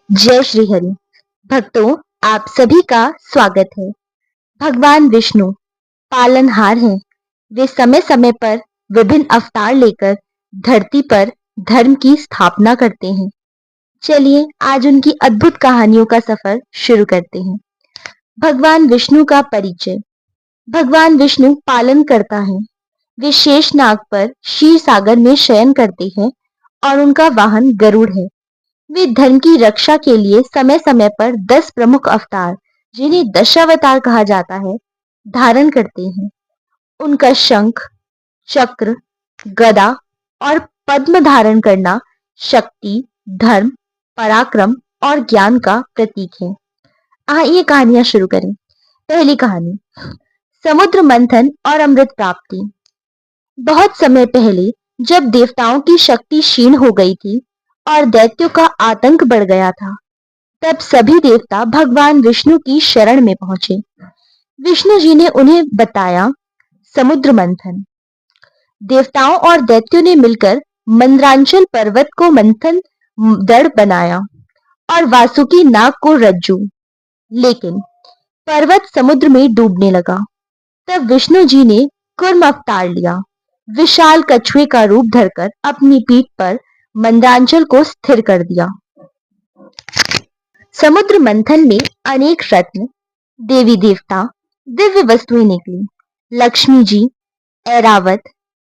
जय श्री हरि। भक्तों, आप सभी का स्वागत है। भगवान विष्णु पालनहार हैं। वे समय समय पर विभिन्न अवतार लेकर धरती पर धर्म की स्थापना करते हैं। चलिए आज उनकी अद्भुत कहानियों का सफर शुरू करते हैं। भगवान विष्णु का परिचय। भगवान विष्णु पालन करता है। वे शेषनाग पर क्षीर सागर में शयन करते हैं और उनका वाहन गरुड़ है। वे धर्म की रक्षा के लिए समय समय पर 10 प्रमुख अवतार, जिन्हें दशावतार कहा जाता है, धारण करते हैं। उनका शंख, चक्र, गदा और पद्म धारण करना शक्ति, धर्म, पराक्रम और ज्ञान का प्रतीक है। आइए कहानियां शुरू करें। पहली कहानी, समुद्र मंथन और अमृत प्राप्ति। बहुत समय पहले जब देवताओं की शक्ति क्षीण हो गई थी और दैत्यों का आतंक बढ़ गया था, तब सभी देवता भगवान विष्णु की शरण में पहुंचे। विष्णु जी ने उन्हें बताया समुद्र मंथन। देवताओं और दैत्यों ने मिलकर मंद्रांचल पर्वत को मंथन दड़ बनाया और वासुकी नाग को रज्जू। लेकिन पर्वत समुद्र में डूबने लगा। तब विष्णु जी ने कूर्म अवतार लिया। विशाल कछुए का रूप धरकर अपनी पीठ पर मंद्रांचल को स्थिर कर दिया। समुद्र मंथन में अनेक रत्न, देवी देवता, दिव्य वस्तुएं निकली। लक्ष्मी जी, ऐरावत,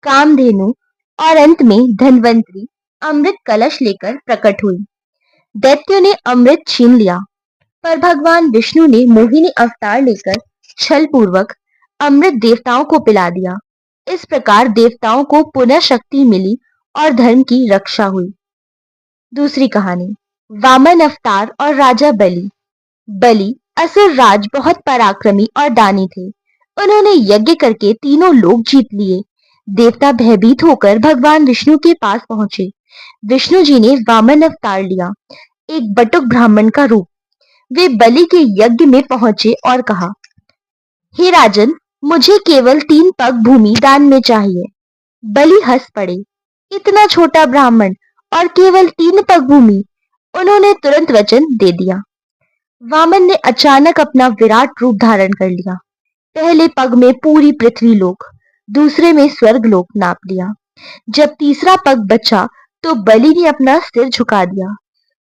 कामधेनु और अंत में धन्वंतरी अमृत कलश लेकर प्रकट हुई। दैत्यों ने अमृत छीन लिया, पर भगवान विष्णु ने मोहिनी अवतार लेकर छल पूर्वक अमृत देवताओं को पिला दिया। इस प्रकार देवताओं को पुनः शक्ति मिली और धर्म की रक्षा हुई। दूसरी कहानी, वामन अवतार और राजा बलि। बलि असुर राज बहुत पराक्रमी और दानी थे। उन्होंने यज्ञ करके तीनों लोक जीत लिए। देवता भयभीत होकर भगवान विष्णु के पास पहुंचे। विष्णु जी ने वामन अवतार लिया, एक बटुक ब्राह्मण का रूप। वे बलि के यज्ञ में पहुंचे और कहा, हे राजन, मुझे केवल 3 पग भूमि दान में चाहिए। बलि हंस पड़े, इतना छोटा ब्राह्मण और केवल 3 पग भूमि। उन्होंने तुरंत वचन दे दिया। वामन ने अचानक अपना विराट रूप धारण कर लिया। पहले पग में पूरी पृथ्वी लोक, दूसरे में स्वर्ग लोक नाप लिया। जब तीसरा पग बचा तो बलि ने अपना सिर झुका दिया।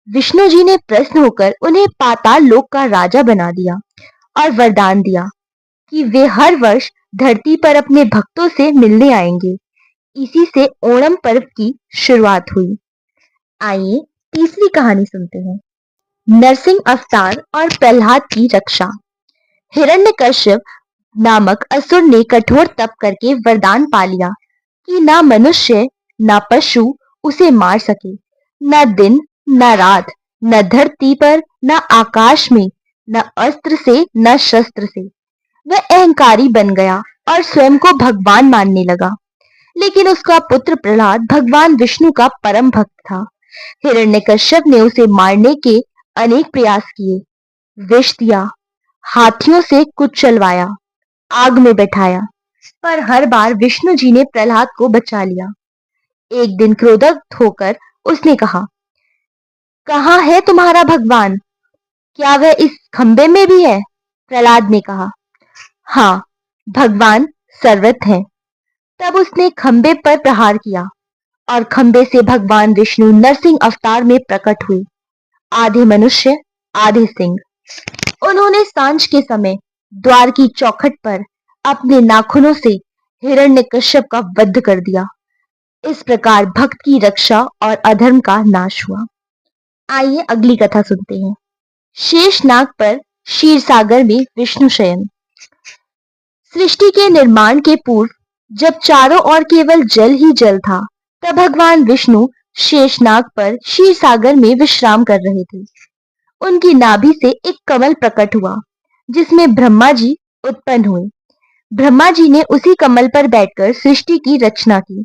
विष्णु जी ने प्रसन्न होकर उन्हें पाताल लोक का राजा बना दिया और वरदान दिया कि वे हर वर्ष धरती पर अपने भक्तों से मिलने आएंगे। इसी से ओणम पर्व की शुरुआत हुई। आइए तीसरी कहानी सुनते हैं। नरसिंह अवतार और प्रहलाद की रक्षा। हिरण्यकश्यप नामक असुर ने कठोर तप करके वरदान पा लिया कि ना मनुष्य ना पशु उसे मार सके। न दिन न रात, न धरती पर न आकाश में, न अस्त्र से न शस्त्र से। वह अहंकारी बन गया और स्वयं को भगवान मानने लगा। लेकिन उसका पुत्र प्रहलाद भगवान विष्णु का परम भक्त था। हिरण्यकश्यप ने उसे मारने के अनेक प्रयास किए। विष दिया, हाथियों से कुचलवाया, आग में बैठाया, पर हर बार विष्णु जी ने प्रहलाद को बचा लिया। एक दिन क्रोधित होकर उसने कहा, कहाँ है तुम्हारा भगवान? क्या वह इस खंबे में भी है? प्रहलाद ने कहा, हाँ, भगवान सर्वत्र है। तब उसने खंबे पर प्रहार किया और खंबे से भगवान विष्णु नरसिंह अवतार में प्रकट हुए, आधे मनुष्य आधे सिंह। उन्होंने सांझ के समय द्वार की चौखट पर अपने नाखूनों से हिरण्यकश्यप का वध कर दिया। इस प्रकार भक्त की रक्षा और अधर्म का नाश हुआ। आइए अगली कथा सुनते हैं। शेषनाग पर क्षीर सागर में विष्णु शयन। सृष्टि के निर्माण के पूर्व जब चारों ओर केवल जल ही जल था, तब भगवान विष्णु शेषनाग पर क्षीर सागर में विश्राम कर रहे थे। उनकी नाभि से एक कमल प्रकट हुआ, जिसमें ब्रह्मा जी उत्पन्न हुए। ब्रह्मा जी ने उसी कमल पर बैठकर सृष्टि की रचना की।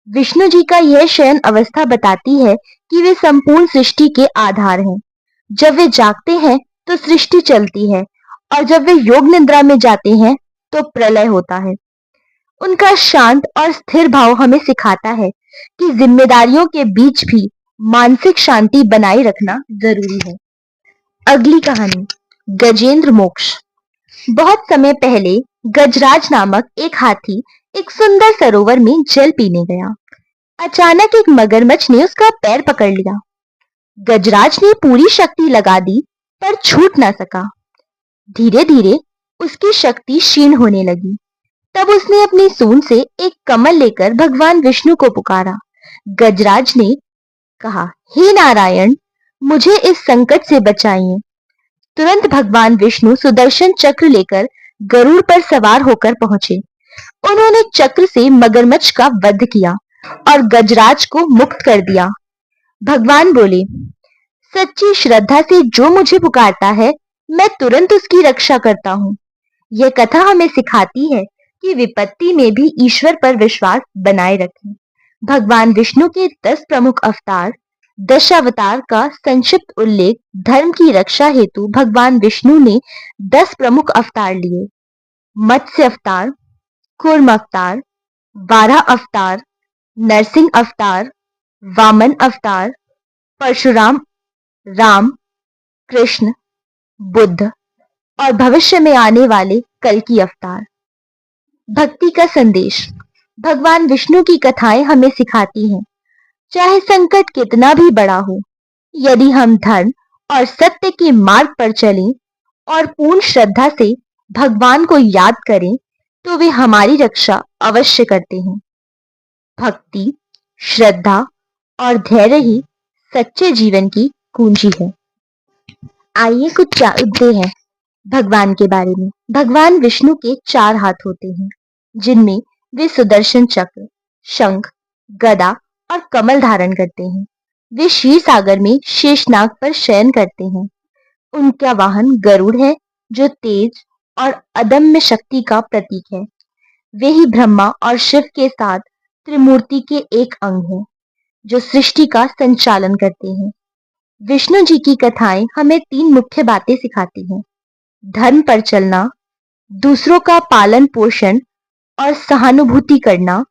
विष्णु जी का यह शयन अवस्था बताती है कि वे संपूर्ण सृष्टि के आधार हैं। जब वे जागते हैं तो सृष्टि चलती है, और जब वे योग निद्रा में जाते हैं तो प्रलय होता है। उनका शांत और स्थिर भाव हमें सिखाता है कि जिम्मेदारियों के बीच भी मानसिक शांति बनाए रखना जरूरी है। अगली कहानी, गजेंद्र मोक्ष। बहुत समय पहले गजराज नामक एक हाथी एक सुंदर सरोवर में जल पीने गया। अचानक एक मगरमच्छ ने उसका पैर पकड़ लिया। गजराज ने पूरी शक्ति लगा दी पर छूट ना सका। धीरे धीरे उसकी शक्ति क्षीण होने लगी। तब उसने अपनी सूंड से एक कमल लेकर भगवान विष्णु को पुकारा। गजराज ने कहा, हे नारायण, मुझे इस संकट से बचाइए। तुरंत भगवान विष्णु सुदर्शन चक्र लेकर गरुड़ पर सवार होकर पहुंचे। उन्होंने चक्र से मगरमच्छ का वध किया और गजराज को मुक्त कर दिया। भगवान बोले, सच्ची श्रद्धा से जो मुझे पुकारता है, मैं तुरंत उसकी रक्षा करता हूँ। यह कथा हमें सिखाती है कि विपत्ति में भी ईश्वर पर विश्वास बनाए रखें। भगवान विष्णु के 10 प्रमुख अवतार, दशावतार का संक्षिप्त उल्लेख। धर्म की रक्षा हेतु भगवान विष्णु ने 10 प्रमुख अवतार लिए। मत्स्य अवतार, कूर्म अवतार, वाराह अवतार, नरसिंह अवतार, वामन अवतार, परशुराम, राम, कृष्ण, बुद्ध और भविष्य में आने वाले कल्कि अवतार। भक्ति का संदेश। भगवान विष्णु की कथाएं हमें सिखाती हैं, चाहे संकट कितना भी बड़ा हो, यदि हम धर्म और सत्य के मार्ग पर चलें और पूर्ण श्रद्धा से भगवान को याद करें, तो वे हमारी रक्षा अवश्य करते हैं। भक्ति, श्रद्धा और धैर्य ही सच्चे जीवन की कुंजी है। आइए कुछ जानते हैं भगवान के बारे में। भगवान विष्णु के 4 हाथ होते हैं, जिनमें वे सुदर्शन चक्र, शंख, गदा और कमल धारण करते हैं। वे क्षीर सागर में शेषनाग पर शयन करते हैं। उनका वाहन गरुड़ है, जो तेज और अदम्य शक्ति का प्रतीक है। वे ही ब्रह्मा और शिव के साथ त्रिमूर्ति के एक अंग हैं, जो सृष्टि का संचालन करते हैं। विष्णु जी की कथाएं हमें 3 मुख्य बातें सिखाती हैं: धर्म पर चलना, दूसरों का पालन पोषण और सहानुभूति करना,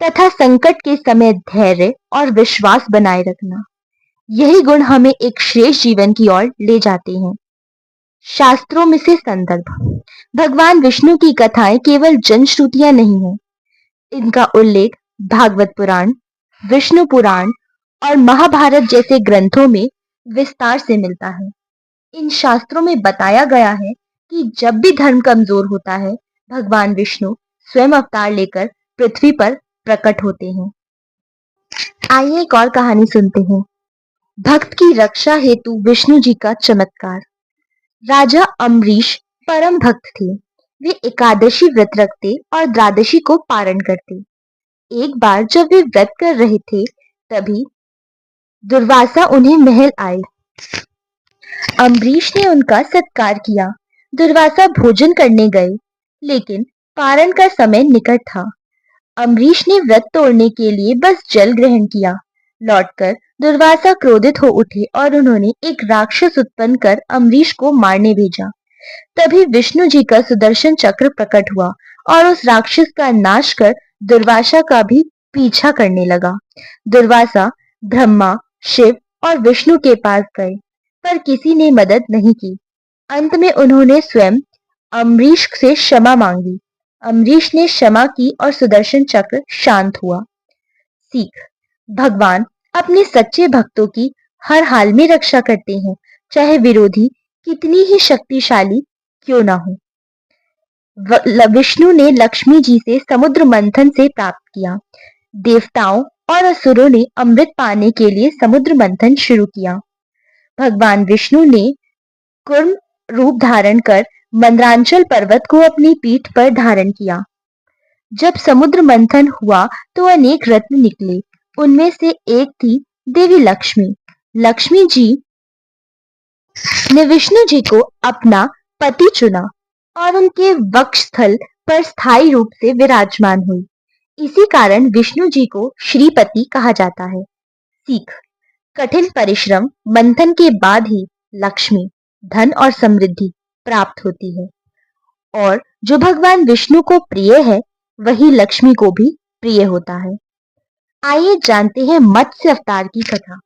तथा संकट के समय धैर्य और विश्वास बनाए रखना। यही गुण हमें एक श्रेष्ठ जीवन की ओर ले जाते हैं। शास्त्रों में से संदर्भ। भगवान विष्णु की कथाएं केवल जनश्रुतियां नहीं हैं। इनका उल्लेख भागवत पुराण, विष्णु पुराण और महाभारत जैसे ग्रंथों में विस्तार से मिलता है। इन शास्त्रों में बताया गया है कि जब भी धर्म कमजोर होता है, भगवान विष्णु स्वयं अवतार लेकर पृथ्वी पर प्रकट होते हैं। आइए एक और कहानी सुनते हैं। भक्त की रक्षा हेतु विष्णु जी का चमत्कार। राजा अम्बरीश परम भक्त थे। वे एकादशी व्रत रखते और द्वादशी को पारण करते। एक बार जब वे व्रत कर रहे थे, तभी दुर्वासा उन्हें महल आए। अम्बरीश ने उनका सत्कार किया। दुर्वासा भोजन करने गए, लेकिन पारण का समय निकट था। अम्बरीश ने व्रत तोड़ने के लिए बस जल ग्रहण किया। लौटकर दुर्वासा क्रोधित हो उठे और उन्होंने एक राक्षस उत्पन्न कर अम्बरीश को मारने भेजा। तभी विष्णु जी का सुदर्शन चक्र प्रकट हुआ और उस राक्षस का नाश कर दुर्वासा का भी पीछा करने लगा। दुर्वासा ब्रह्मा, शिव और विष्णु के पास गए, पर किसी ने मदद नहीं की। अंत में उन्होंने स्वयं अम्बरीश से क्षमा मांगी। अम्बरीश ने क्षमा की और सुदर्शन चक्र शांत हुआ। सीख। भगवान अपने सच्चे भक्तों की हर हाल में रक्षा करते हैं, चाहे विरोधी कितनी ही शक्तिशाली क्यों ना हो। विष्णु ने लक्ष्मी जी से समुद्र मंथन से प्राप्त किया। देवताओं और असुरों ने अमृत पाने के लिए समुद्र मंथन शुरू किया। भगवान विष्णु ने कूर्म रूप धारण कर मंदरांचल पर्वत को अपनी पीठ पर धारण किया। जब समुद्र मंथन हुआ तो अनेक रत्न निकले। उनमें से एक थी देवी लक्ष्मी। लक्ष्मी जी ने विष्णु जी को अपना पति चुना और उनके वक्षस्थल पर स्थायी रूप से विराजमान हुई। इसी कारण विष्णु जी को श्रीपति कहा जाता है। सीख। कठिन परिश्रम मंथन के बाद ही लक्ष्मी, धन और समृद्धि प्राप्त होती है, और जो भगवान विष्णु को प्रिय है, वही लक्ष्मी को भी प्रिय होता है। आइए जानते हैं मत्स्य अवतार की कथा।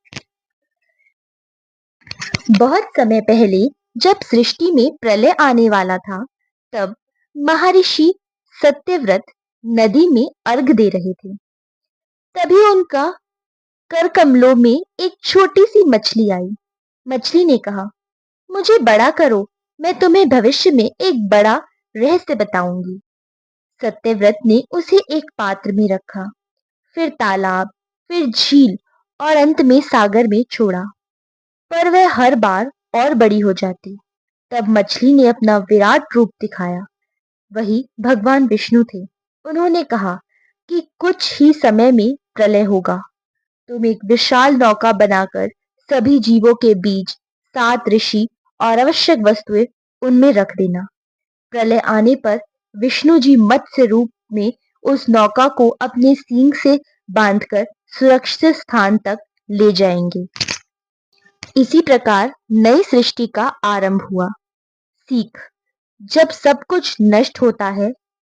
बहुत समय पहले जब सृष्टि में प्रलय आने वाला था, तब महर्षि सत्यव्रत नदी में अर्घ दे रहे थे। तभी उनका कर कमलों में एक छोटी सी मछली आई। मछली ने कहा, मुझे बड़ा करो, मैं तुम्हें भविष्य में एक बड़ा रहस्य बताऊंगी। सत्यव्रत ने उसे एक पात्र में रखा, फिर तालाब, फिर झील और अंत में सागर में छोड़ा। पर वह हर बार और बड़ी हो जाती। तब मछली ने अपना विराट रूप दिखाया। वही भगवान विष्णु थे। उन्होंने कहा कि कुछ ही समय में प्रलय होगा। तुम एक विशाल नौका बनाकर सभी जीवों के बीच 7 ऋषि और आवश्यक वस्तुएं उनमें रख देना। प्रलय आने पर विष्णु जी मत्स्य रूप में उस नौका को अपने सींग से बांधकर सुरक्षित स्थान तक ले जाएंगे। इसी प्रकार नई सृष्टि का आरंभ हुआ। सीख: जब सब कुछ नष्ट होता है,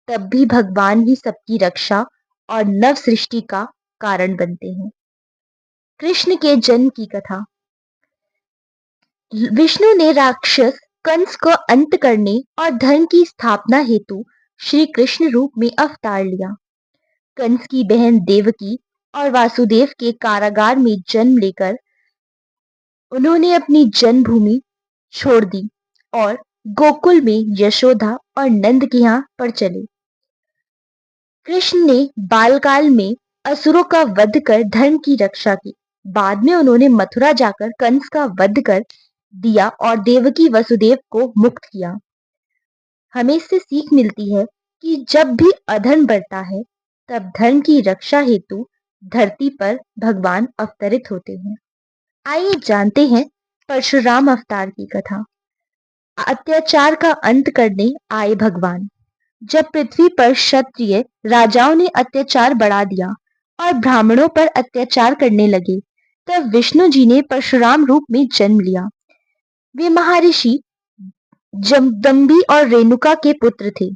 तब भी भगवान ही सबकी रक्षा और नव सृष्टि का कारण बनते हैं। कृष्ण के जन्म की कथा। विष्णु ने राक्षस कंस को अंत करने और धर्म की स्थापना हेतु श्री कृष्ण रूप में अवतार लिया। कंस की बहन देवकी और वासुदेव के कारागार में जन्म लेकर उन्होंने अपनी जन्मभूमि छोड़ दी और गोकुल में यशोदा और नंद के यहाँ पर चले। कृष्ण ने बालकाल में असुरों का वध कर धर्म की रक्षा की। बाद में उन्होंने मथुरा जाकर कंस का वध कर दिया और देवकी वसुदेव को मुक्त किया। हमें इससे सीख मिलती है कि जब भी अधर्म बढ़ता है, तब धर्म की रक्षा हेतु धरती पर भगवान अवतरित होते हैं। आइए जानते हैं परशुराम अवतार की कथा। अत्याचार का अंत करने आए भगवान। जब पृथ्वी पर क्षत्रिय राजाओं ने अत्याचार बढ़ा दिया और ब्राह्मणों पर अत्याचार करने लगे, तब विष्णु जी ने परशुराम रूप में जन्म लिया। वे महर्षि जमदंबी और रेणुका के पुत्र थे।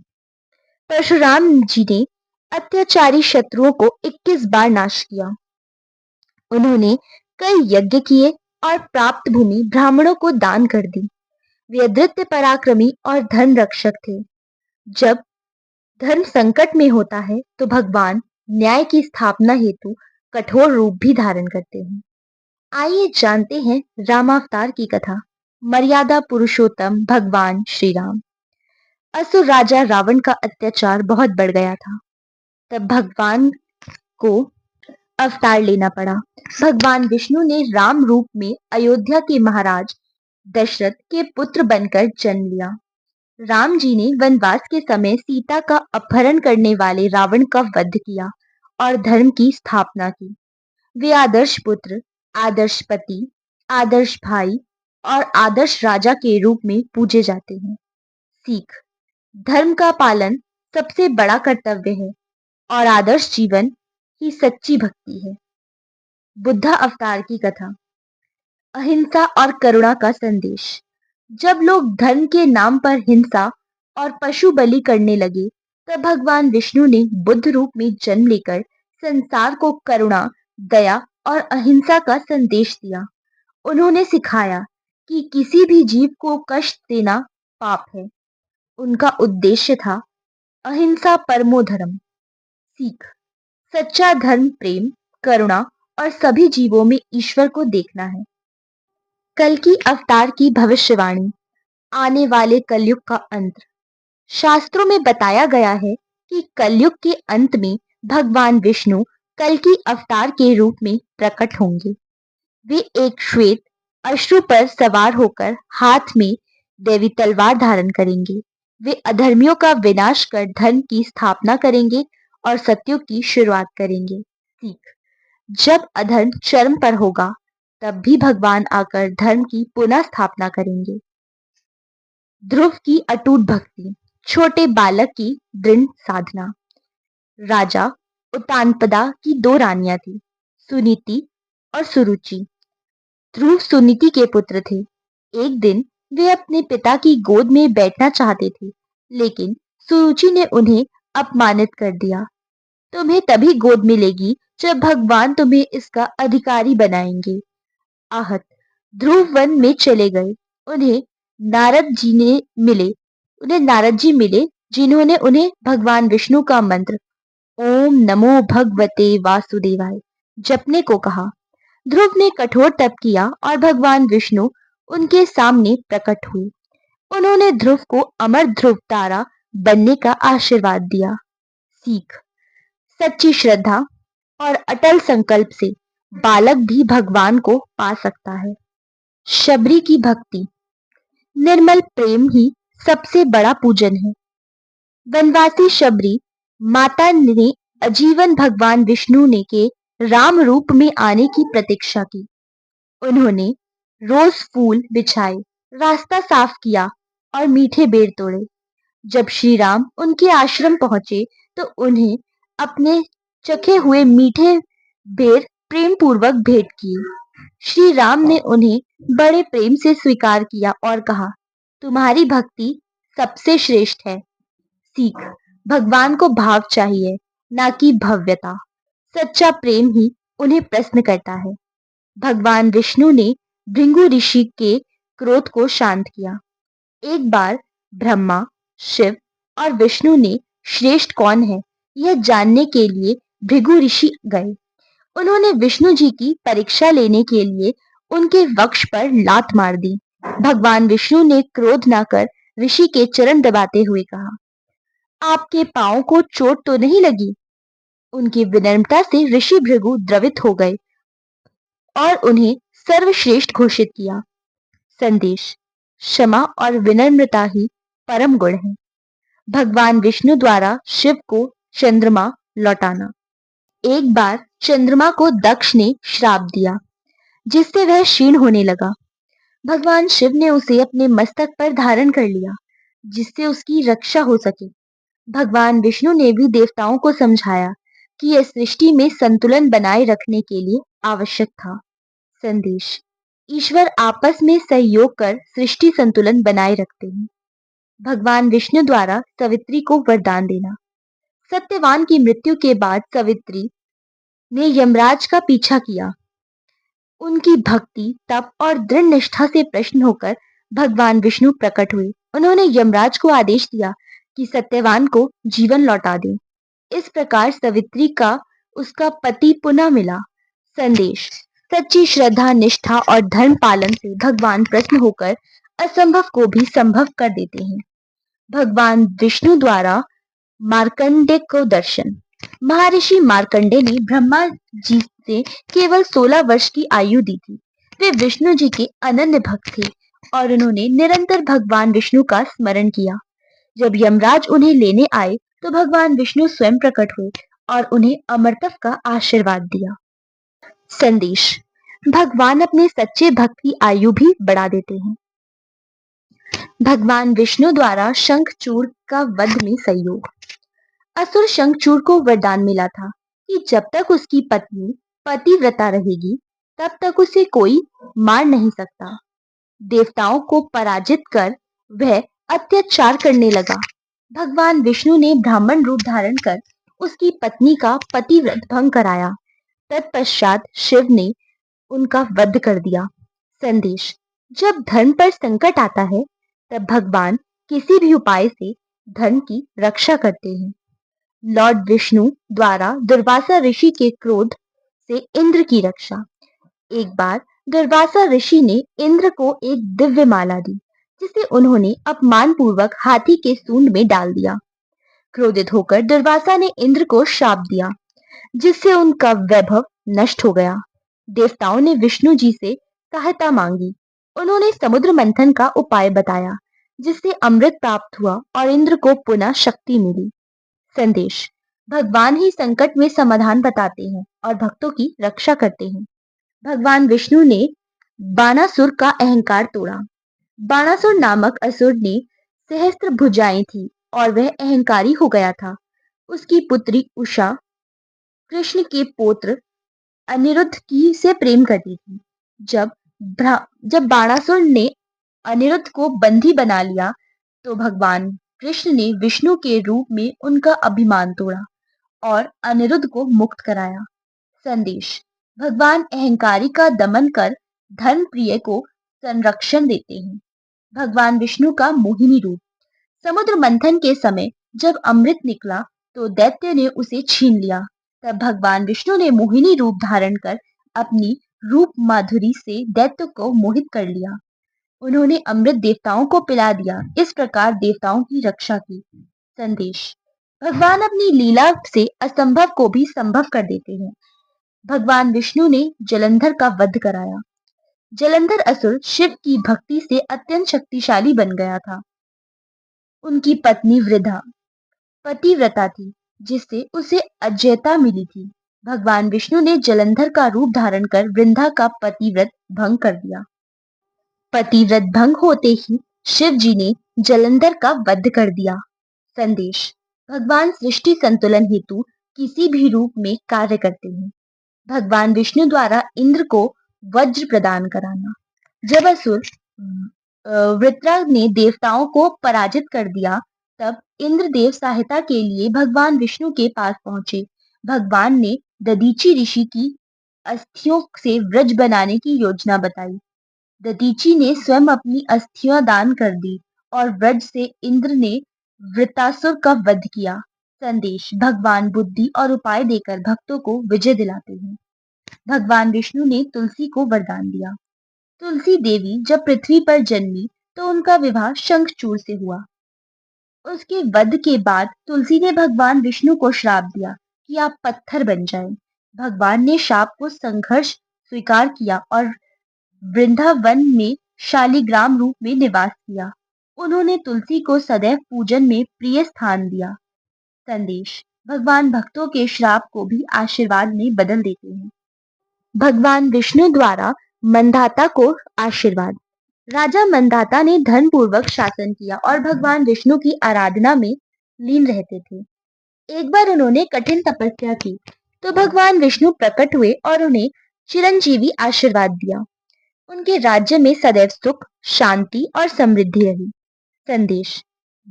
परशुराम जी ने अत्याचारी शत्रुओं को 21 बार नाश किया। उन्होंने कई यज्ञ किए और प्राप्त भूमि ब्राह्मणों को दान कर दी। वे अद्वितीय पराक्रमी और धर्म रक्षक थे। जब धर्म संकट में होता है, तो भगवान न्याय की स्थापना हेतु कठोर रूप भी धारण करते हैं। आइए जानते हैं रामावतार की कथा। मर्यादा पुरुषोत्तम भगवान श्री राम। असुर राजा रावण का अत्याचार बहुत बढ़ गया था। तब भगवान को अवतार लेना पड़ा। भगवान विष्णु ने राम रूप में अयोध्या के महाराज दशरथ के पुत्र बनकर जन्म लिया। राम जी ने वनवास के समय सीता का अपहरण करने वाले रावण का वध किया और धर्म की स्थापना की। वे आदर्श पुत्र, आदर्श पति, आदर्श भाई और आदर्श राजा के रूप में पूजे जाते हैं। सीख: धर्म का पालन सबसे बड़ा कर्तव्य है और आदर्श जीवन ही सच्ची भक्ति है। बुद्धा अवतार की कथा। अहिंसा और करुणा का संदेश। जब लोग धर्म के नाम पर हिंसा और पशु बलि करने लगे, तब भगवान विष्णु ने बुद्ध रूप में जन्म लेकर संसार को करुणा, दया और अहिंसा का संदेश दिया। उन्होंने सिखाया कि किसी भी जीव को कष्ट देना पाप है। उनका उद्देश्य था अहिंसा परमो धर्म। सीख: सच्चा धर्म प्रेम, करुणा और सभी जीवों में ईश्वर को देखना है। कल्कि अवतार की भविष्यवाणी। आने वाले कलयुग का अंत। शास्त्रों में बताया गया है कि कलयुग के अंत में भगवान विष्णु कल्कि अवतार के रूप में प्रकट होंगे। वे एक श्वेत अश्रु पर सवार होकर हाथ में देवी तलवार धारण करेंगे। वे अधर्मियों का विनाश कर धर्म की स्थापना करेंगे और सत्युग की शुरुआत करेंगे। सीख: जब अधर्म चरम पर होगा, तब भी भगवान आकर धर्म की पुनः स्थापना करेंगे। ध्रुव की अटूट भक्ति, छोटे बालक की दृढ़ साधना। राजा उत्तानपदा की 2 रानियां थी, सुनीति और सुरुचि। ध्रुव सुनीति के पुत्र थे। एक दिन वे अपने पिता की गोद में बैठना चाहते थे, लेकिन सुरुचि ने उन्हें अपमानित कर दिया। तुम्हें तभी गोद में लेगी जब भगवान तुम्हें इसका अधिकारी बनाएंगे। आहत ध्रुव वन में चले गए। उन्हें नारद जी ने मिले उन्हें नारद जी मिले, जिन्होंने उन्हें भगवान विष्णु का मंत्र ओम नमो भगवते वासुदेवाय जपने को कहा। ध्रुव ने कठोर तप किया और भगवान विष्णु उनके सामने प्रकट हुए। उन्होंने ध्रुव को अमर ध्रुव तारा बनने का आशीर्वाद दिया। सीख सच्ची श्रद्धा और अटल संकल्प से बालक भी भगवान को पा सकता है। शबरी की भक्ति निर्मल प्रेम ही सबसे बड़ा पूजन है। वनवासी शबरी माता ने आजीवन भगवान विष्णु ने के राम रूप में आने की प्रतीक्षा की। उन्होंने रोज फूल बिछाए, रास्ता साफ किया और मीठे बेर तोड़े। जब श्री राम उनके आश्रम पहुंचे तो उन्हें अपने चखे हुए मीठे बेर प्रेम पूर्वक भेंट किए। श्री राम ने उन्हें बड़े प्रेम से स्वीकार किया और कहा, तुम्हारी भक्ति सबसे श्रेष्ठ है। सीख भगवान को भाव चाहिए, ना कि भव्यता। सच्चा प्रेम ही उन्हें प्रसन्न करता है। भगवान विष्णु ने भृगु ऋषि के क्रोध को शांत किया। एक बार ब्रह्मा, शिव और विष्णु ने श्रेष्ठ कौन है यह जानने के लिए भृगु ऋषि गए। उन्होंने विष्णु जी की परीक्षा लेने के लिए उनके वक्ष पर लात मार दी। भगवान विष्णु ने क्रोध न कर ऋषि के चरण दबाते हुए कहा, आपके पांव को चोट तो नहीं लगी? उनकी विनम्रता से ऋषि भृगु द्रवित हो गए और उन्हें सर्वश्रेष्ठ घोषित किया। संदेश क्षमा और विनम्रता ही परम गुण है। भगवान विष्णु द्वारा शिव को चंद्रमा लौटाना। एक बार चंद्रमा को दक्ष ने श्राप दिया, जिससे वह क्षीण होने लगा। भगवान शिव ने उसे अपने मस्तक पर धारण कर लिया, जिससे उसकी रक्षा हो सके। भगवान विष्णु ने भी देवताओं को समझाया कि यह सृष्टि में संतुलन बनाए रखने के लिए आवश्यक था। संदेश ईश्वर आपस में सहयोग कर सृष्टि संतुलन बनाए रखते हैं। भगवान विष्णु द्वारा सवित्री को वरदान देना। सत्यवान की मृत्यु के बाद सवित्री ने यमराज का पीछा किया। उनकी भक्ति, तप और दृढ़ निष्ठा से प्रसन्न होकर भगवान विष्णु प्रकट हुए। उन्होंने यमराज को आदेश दिया कि सत्यवान को जीवन लौटा दे। इस प्रकार सवित्री का उसका पति पुनः मिला। संदेश सच्ची श्रद्धा, निष्ठा और धर्म पालन से भगवान प्रसन्न होकर असंभव को भी संभव कर देते हैं। भगवान विष्णु द्वारा मार्कंडे को दर्शन। महर्षि मार्कंडे ने ब्रह्मा जी से केवल 16 वर्ष की आयु दी थी। वे विष्णु जी के अनन्य भक्त थे और उन्होंने निरंतर भगवान विष्णु का स्मरण किया। जब यमराज उन्हें लेने आए तो भगवान विष्णु स्वयं प्रकट हुए और उन्हें अमरत्व का आशीर्वाद दिया। संदेश भगवान अपने सच्चे भक्त की आयु भी बढ़ा देते हैं। भगवान विष्णु द्वारा शंखचूड़ का वध में सहयोग। असुर शंखचूड़ को वरदान मिला था कि जब तक उसकी पत्नी पतिव्रता रहेगी तब तक उसे कोई मार नहीं सकता। देवताओं को पराजित कर वह अत्याचार करने लगा। भगवान विष्णु ने ब्राह्मण रूप धारण कर उसकी पत्नी का पतिव्रत भंग कराया। तत्पश्चात शिव ने उनका वध कर दिया। संदेश जब धर्म पर संकट आता है तब भगवान किसी भी उपाय से धर्म की रक्षा करते हैं। लॉर्ड विष्णु द्वारा दुर्वासा ऋषि के क्रोध से इंद्र की रक्षा। एक बार दुर्वासा ऋषि ने इंद्र को एक दिव्य माला दी, जिसे उन्होंने अपमान पूर्वक हाथी के सूंड में डाल दिया। क्रोधित होकर दुर्वासा ने इंद्र को शाप दिया, जिससे उनका वैभव नष्ट हो गया। देवताओं ने विष्णु जी से सहायता मांगी। उन्होंने समुद्र मंथन का उपाय बताया, जिससे अमृत प्राप्त हुआ और इंद्र को पुनः शक्ति मिली। संदेश भगवान ही संकट में समाधान बताते हैं और भक्तों की रक्षा करते हैं। भगवान विष्णु ने बाणासुर का अहंकार तोड़ा। बाणासुर नामक असुर ने सहस्त्र भुजाएं थी और वह अहंकारी हो गया था। उसकी पुत्री उषा कृष्ण के पौत्र अनिरुद्ध की से प्रेम करती थी। जब बाणासुर ने अनिरुद्ध को बंदी बना लिया तो भगवान कृष्ण ने विष्णु के रूप में उनका अभिमान तोड़ा और अनिरुद्ध को मुक्त कराया। संदेश: भगवान अहंकारी का दमन कर धर्म प्रिय को संरक्षण देते हैं। भगवान विष्णु का मोहिनी रूप: समुद्र मंथन के समय जब अमृत निकला तो दैत्य ने उसे छीन लिया। तब भगवान विष्णु ने मोहिनी रूप धारण कर अपनी रूप माधुरी से दैत्य को मोहित कर लिया। उन्होंने अमृत देवताओं को पिला दिया, इस प्रकार देवताओं की रक्षा की। संदेश: भगवान अपनी लीला से असंभव को भी संभव कर देते हैं। भगवान विष्णु ने जलंधर का वध कराया। जलंधर असुर शिव की भक्ति से अत्यंत शक्तिशाली बन गया था। उनकी पत्नी वृद्धा पतिव्रता थी, जिससे उसे अजयता मिली थी। भगवान विष्णु ने जलंधर का रूप धारण कर वृंदा का पतिव्रत भंग कर दिया। पतिव्रत भंग होते ही शिव जी ने जलंधर का वध कर दिया। संदेश: भगवान सृष्टि संतुलन हेतु किसी भी रूप में कार्य करते हैं। भगवान विष्णु द्वारा इंद्र को वज्र प्रदान कराना। जब असुर वृत्र ने देवताओं को पराजित कर दिया, तब इंद्रदेव सहायता के लिए भगवान विष्णु के पास पहुंचे। भगवान ने दधीचि ऋषि की अस्थियों से व्रज बनाने की योजना बताई। दधीचि ने स्वयं अपनी अस्थियां दान कर दी और व्रज से इंद्र ने वृत्रासुर का वध किया। संदेश: भगवान बुद्धि और उपाय देकर भक्तों को विजय दिलाते हैं। भगवान विष्णु ने तुलसी को वरदान दिया। तुलसी देवी जब पृथ्वी पर जन्मी तो उनका विवाह शंखचूड़ से हुआ। उसके वध के बाद तुलसी ने भगवान विष्णु को श्राप दिया कि आप पत्थर बन जाएं। भगवान ने श्राप को संघर्ष स्वीकार किया और वृंदावन में शालिग्राम रूप में निवास किया। उन्होंने तुलसी को सदैव पूजन में प्रिय स्थान दिया। संदेश: भगवान भक्तों के श्राप को भी आशीर्वाद में बदल देते हैं। भगवान विष्णु द्वारा मंधाता को आशीर्वाद। राजा मंधाता ने धर्मपूर्वक शासन किया और भगवान विष्णु की आराधना में लीन रहते थे। एक बार उन्होंने कठिन तपस्या की तो भगवान विष्णु प्रकट हुए और उन्हें चिरंजीवी आशीर्वाद दिया। उनके राज्य में सदैव सुख, शांति और समृद्धि रही। संदेश: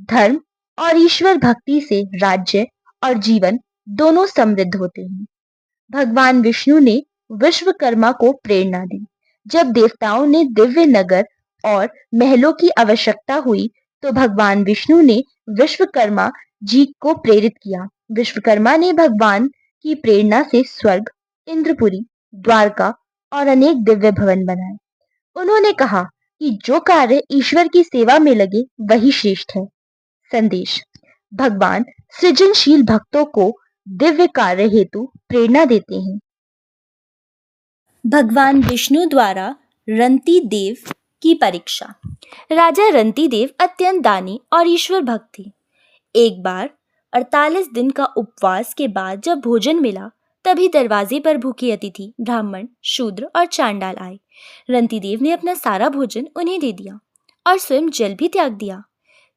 धर्म और ईश्वर भक्ति से राज्य और जीवन दोनों समृद्ध होते हैं। भगवान विष्णु ने विश्वकर्मा को प्रेरणा दी। जब देवताओं ने दिव्य नगर और महलों की आवश्यकता हुई तो भगवान विष्णु ने विश्वकर्मा जी को प्रेरित किया। विश्वकर्मा ने भगवान की प्रेरणा से स्वर्ग, इंद्रपुरी, द्वारका और अनेक दिव्य भवन बनाए। उन्होंने कहा कि जो कार्य ईश्वर की सेवा में लगे वही श्रेष्ठ है। संदेश: भगवान सृजनशील भक्तों को दिव्य कार्य हेतु प्रेरणा देते हैं। भगवान विष्णु द्वारा रंती देव की परीक्षा। राजा रंती देव अत्यंत दानी और ईश्वर भक्त थे। एक बार 48 दिन का उपवास के बाद जब भोजन मिला, तभी दरवाजे पर भूखे अतिथि ब्राह्मण, शूद्र और चांडाल आए। रंती देव ने अपना सारा भोजन उन्हें दे दिया और स्वयं जल भी त्याग दिया।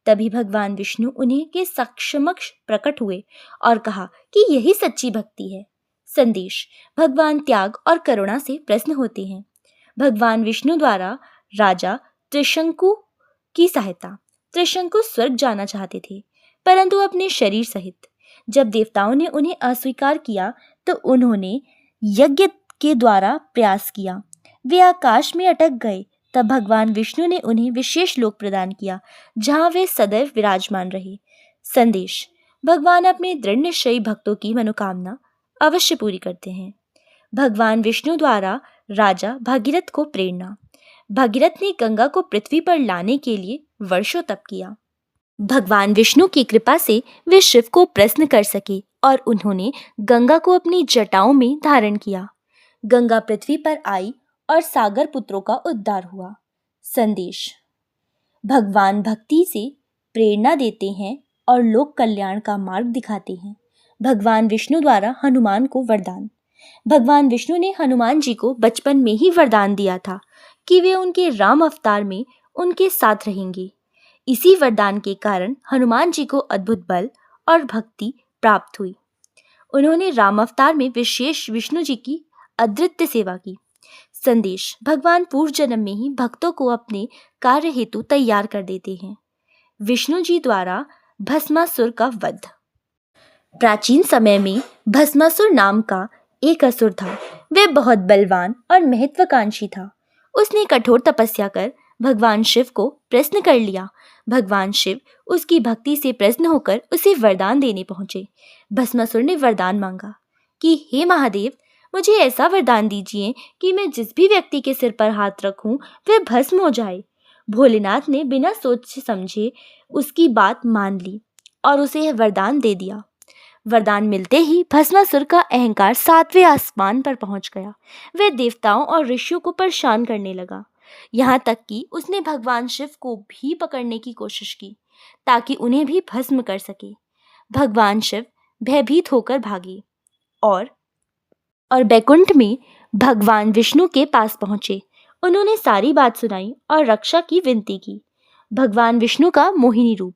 तभी भगवान विष्णु उन्हें के समक्ष प्रकट हुए और कहा कि यही सच्ची भक्ति है। संदेश: भगवान त्याग और करुणा से प्रसन्न होते हैं। भगवान विष्णु द्वारा राजा त्रिशंकु की सहायता। त्रिशंकु स्वर्ग जाना चाहते थे, परंतु अपने शरीर सहित। जब देवताओं ने उन्हें अस्वीकार किया तो उन्होंने यज्ञ के द्वारा प्रयास किया। वे आकाश में अटक गए। तब भगवान विष्णु ने उन्हें विशेष लोक प्रदान किया, जहां वे सदैव विराजमान रहे। संदेश: भगवान अपने दृढ़ निश्चयी भक्तों की मनोकामना अवश्य पूरी करते हैं। भगवान विष्णु द्वारा राजा भागीरथ को प्रेरणा। भागीरथ ने गंगा को पृथ्वी पर लाने के लिए वर्षों तप किया। भगवान विष्णु की कृपा से वे शिव को प्रसन्न कर सके और उन्होंने गंगा को अपनी जटाओं में धारण किया। गंगा पृथ्वी पर आई और सागर पुत्रों का उद्धार हुआ। संदेश: भगवान भक्ति से प्रेरणा देते हैं और लोक कल्याण का मार्ग दिखाते हैं। भगवान विष्णु द्वारा हनुमान को वरदान। भगवान विष्णु ने हनुमान जी को बचपन में ही वरदान दिया था कि वे उनके राम अवतार में उनके साथ रहेंगे। इसी वरदान के कारण हनुमान जी को अद्भुत बल और भक्ति प्राप्त हुई। उन्होंने राम अवतार में विशेष विष्णु जी की अद्वितीय सेवा की। संदेश: भगवान पूर्व जन्म में ही भक्तों को अपने कार्य हेतु तैयार कर देते हैं। विष्णु जी द्वारा भस्मासुर का वध। प्राचीन समय में भस्मासुर नाम का एक असुर था। वह बहुत बलवान और महत्वाकांक्षी था। उसने कठोर तपस्या कर भगवान शिव को प्रसन्न कर लिया। भगवान शिव उसकी भक्ति से प्रसन्न होकर उसे वरदान देने पहुंचे। भस्मासुर ने वरदान मांगा कि हे महादेव, मुझे ऐसा वरदान दीजिए कि मैं जिस भी व्यक्ति के सिर पर हाथ रखूं वह भस्म हो जाए। भोलेनाथ ने बिना सोच समझे उसकी बात मान ली और उसे यह वरदान दे दिया। वरदान मिलते ही भस्मासुर का अहंकार 7वें आसमान पर पहुंच गया। वह देवताओं और ऋषियों को परेशान करने लगा। यहाँ तक कि उसने भगवान शिव को भी पकड़ने की कोशिश की ताकि उन्हें भी भस्म कर सके। भगवान शिव भयभीत होकर भागे और बैकुंठ में भगवान विष्णु के पास पहुंचे। उन्होंने सारी बात सुनाई और रक्षा की विनती की। भगवान विष्णु का मोहिनी रूप।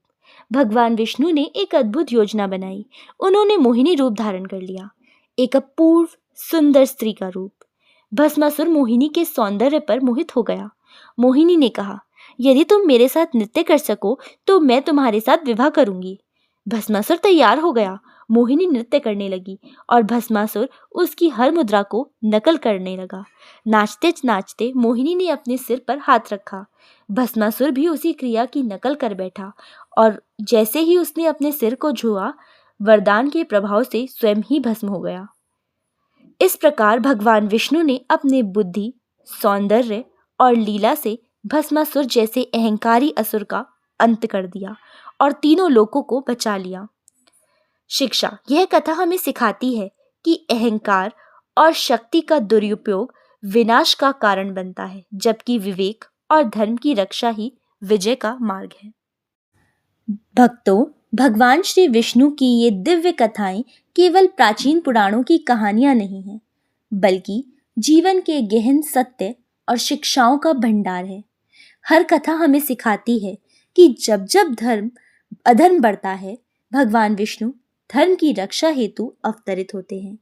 भगवान विष्णु ने एक अद्भुत योजना बनाई। उन्होंने मोहिनी रूप धारण कर लिया, एक अपूर्व सुंदर स्त्री का रूप। भस्मासुर मोहिनी के सौंदर्य पर मोहित हो गया। मोहिनी ने कहा, यदि तुम मेरे साथ नृत्य कर सको तो मैं तुम्हारे साथ विवाह करूंगी। भस्मासुर तैयार हो गया। मोहिनी नृत्य करने लगी और भस्मासुर उसकी हर मुद्रा को नकल करने लगा। नाचते नाचते मोहिनी ने अपने सिर पर हाथ रखा। भस्मासुर भी उसी क्रिया की नकल कर बैठा और जैसे ही उसने अपने सिर को छुआ, वरदान के प्रभाव से स्वयं ही भस्म हो गया। इस प्रकार भगवान विष्णु ने अपने बुद्धि, सौंदर्य और लीला से भस्मासुर जैसे अहंकारी असुर का अंत कर दिया और तीनों लोकों को बचा लिया। शिक्षा। यह कथा हमें सिखाती है कि अहंकार और शक्ति का दुरुपयोग विनाश का कारण बनता है, जबकि विवेक और धर्म की रक्षा ही विजय का मार्ग है। भक्तों, भगवान श्री विष्णु की ये दिव्य कथाएं केवल प्राचीन पुराणों की कहानियां नहीं हैं, बल्कि जीवन के गहन सत्य और शिक्षाओं का भंडार है। हर कथा हमें सिखाती है कि जब जब धर्म अधर्म बढ़ता है, भगवान विष्णु धर्म की रक्षा हेतु अवतरित होते हैं।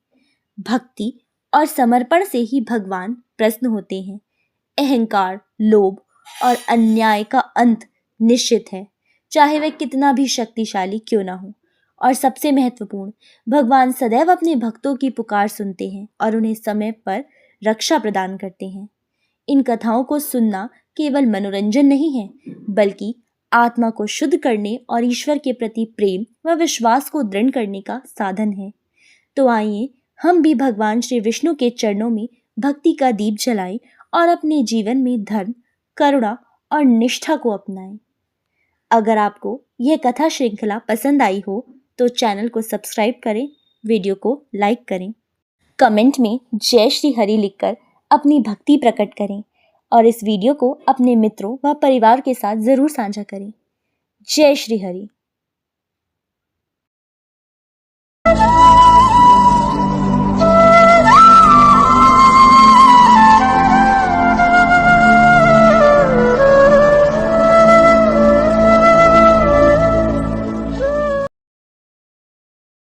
भक्ति और समर्पण से ही भगवान प्रसन्न होते हैं। अहंकार, लोभ और अन्याय का अंत निश्चित है, चाहे वह कितना भी शक्तिशाली क्यों ना हो। और सबसे महत्वपूर्ण, भगवान सदैव अपने भक्तों की पुकार सुनते हैं और उन्हें समय पर रक्षा प्रदान करते हैं। इन कथाओं को सुनना केवल मनोरंजन नहीं है, बल्कि आत्मा को शुद्ध करने और ईश्वर के प्रति प्रेम व विश्वास को दृढ़ करने का साधन है। तो आइए हम भी भगवान श्री विष्णु के चरणों में भक्ति का दीप जलाएं और अपने जीवन में धर्म, करुणा और निष्ठा को अपनाएं। अगर आपको यह कथा श्रृंखला पसंद आई हो तो चैनल को सब्सक्राइब करें, वीडियो को लाइक करें, कमेंट में जय श्री हरि लिखकर अपनी भक्ति प्रकट करें और इस वीडियो को अपने मित्रों व परिवार के साथ जरूर साझा करें। जय श्री हरि।